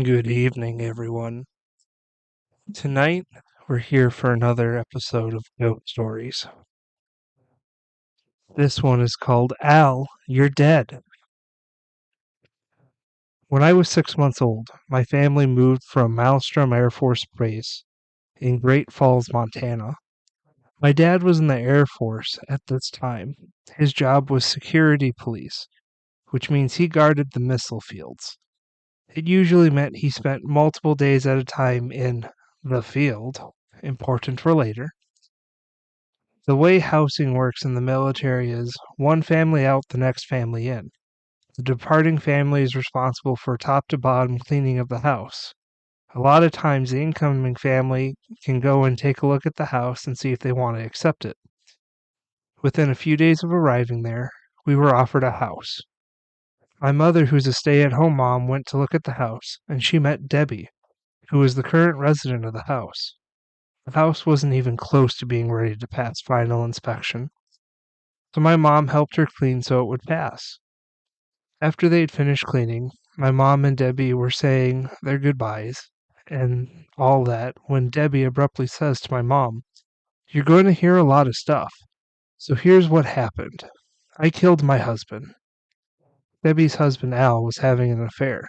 Good evening, everyone. Tonight, we're here for another episode of Ghost Stories. This one is called Al, You're Dead. When I was 6 months old, my family moved from Malmstrom Air Force Base in Great Falls, Montana. My dad was in the Air Force at this time. His job was security police, which means he guarded the missile fields. It usually meant he spent multiple days at a time in the field, important for later. The way housing works in the military is one family out, the next family in. The departing family is responsible for top to bottom cleaning of the house. A lot of times, the incoming family can go and take a look at the house and see if they want to accept it. Within a few days of arriving there, we were offered a house. My mother, who's a stay at home mom, went to look at the house, and she met Debbie, who was the current resident of the house. The house wasn't even close to being ready to pass final inspection, so my mom helped her clean so it would pass. After they had finished cleaning, my mom and Debbie were saying their goodbyes and all that when Debbie abruptly says to my mom, "You're going to hear a lot of stuff. So here's what happened. I killed my husband." Debbie's husband Al was having an affair.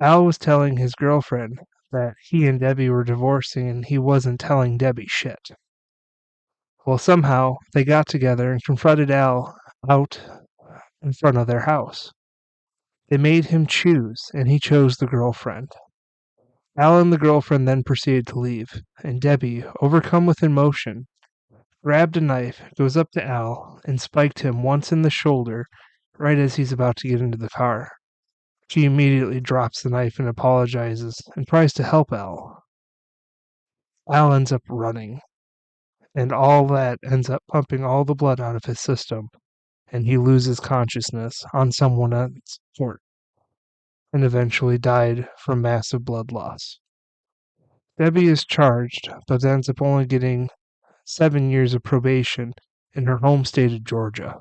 Al was telling his girlfriend that he and Debbie were divorcing and he wasn't telling Debbie shit. Well, somehow they got together and confronted Al out in front of their house. They made him choose, and he chose the girlfriend. Al and the girlfriend then proceeded to leave, and Debbie, overcome with emotion, grabbed a knife, goes up to Al, and spiked him once in the shoulder right as he's about to get into the car. She immediately drops the knife and apologizes and tries to help Al. Al ends up running, and all that ends up pumping all the blood out of his system, and he loses consciousness on someone else's court, and eventually died from massive blood loss. Debbie is charged, but ends up only getting 7 years of probation in her home state of Georgia.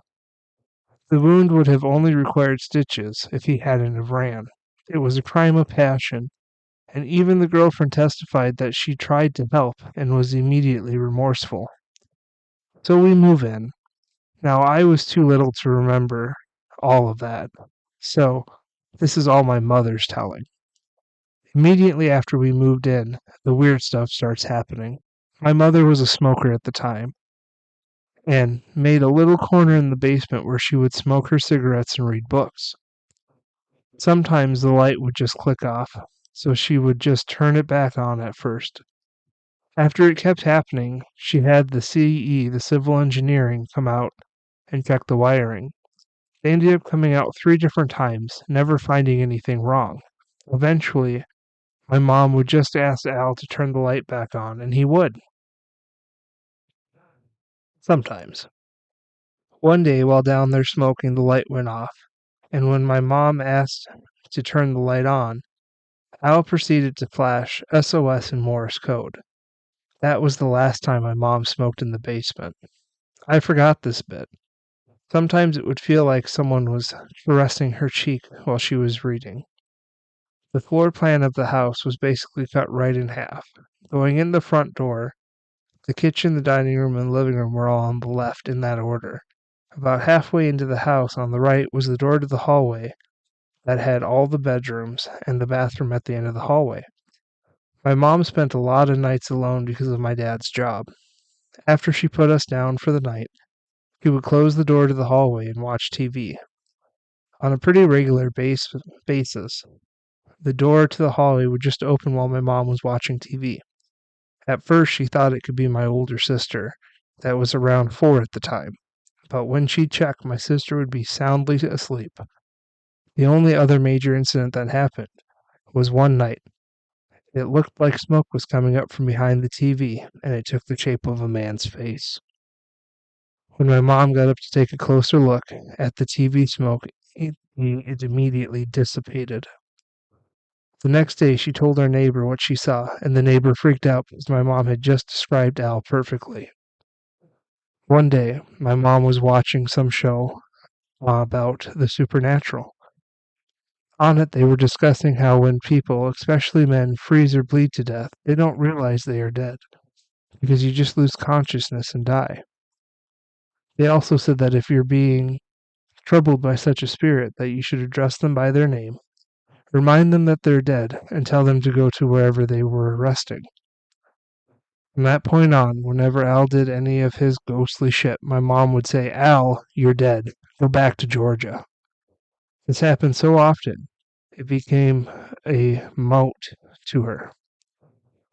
The wound would have only required stitches if he hadn't have ran. It was a crime of passion, and even the girlfriend testified that she tried to help and was immediately remorseful. So we move in. Now, I was too little to remember all of that, so this is all my mother's telling. Immediately after we moved in, the weird stuff starts happening. My mother was a smoker at the time and made a little corner in the basement where she would smoke her cigarettes and read books. Sometimes the light would just click off, so she would just turn it back on at first. After it kept happening, she had the CE, the civil engineering, come out and check the wiring. They ended up coming out 3 different times, never finding anything wrong. Eventually, my mom would just ask Al to turn the light back on, and he would. Sometimes. One day, while down there smoking, the light went off, and when my mom asked to turn the light on, Al proceeded to flash SOS in Morse code. That was the last time my mom smoked in the basement. I forgot this bit. Sometimes it would feel like someone was caressing her cheek while she was reading. The floor plan of the house was basically cut right in half. Going in the front door, the kitchen, the dining room, and living room were all on the left in that order. About halfway into the house on the right was the door to the hallway that had all the bedrooms and the bathroom at the end of the hallway. My mom spent a lot of nights alone because of my dad's job. After she put us down for the night, he would close the door to the hallway and watch TV. On a pretty regular basis, the door to the hallway would just open while my mom was watching TV. At first, she thought it could be my older sister, that was around 4 at the time, but when she checked, my sister would be soundly asleep. The only other major incident that happened was one night. It looked like smoke was coming up from behind the TV, and it took the shape of a man's face. When my mom got up to take a closer look at the TV smoke, it immediately dissipated. The next day, she told our neighbor what she saw, and the neighbor freaked out because my mom had just described Al perfectly. One day, my mom was watching some show about the supernatural. On it, they were discussing how when people, especially men, freeze or bleed to death, they don't realize they are dead, because you just lose consciousness and die. They also said that if you're being troubled by such a spirit, that you should address them by their name, remind them that they're dead, and tell them to go to wherever they were resting. From that point on, whenever Al did any of his ghostly shit, my mom would say, "Al, you're dead. Go back to Georgia." This happened so often, it became a moat to her.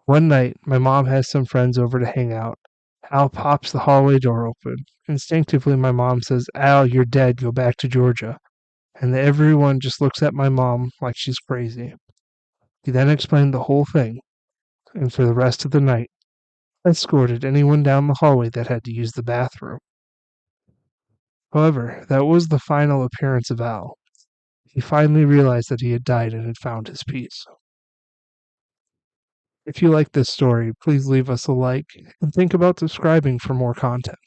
One night, my mom has some friends over to hang out. Al pops the hallway door open. Instinctively, my mom says, "Al, you're dead. Go back to Georgia." And everyone just looks at my mom like she's crazy. He then explained the whole thing, and for the rest of the night, escorted anyone down the hallway that had to use the bathroom. However, that was the final appearance of Al. He finally realized that he had died and had found his peace. If you like this story, please leave us a like and think about subscribing for more content.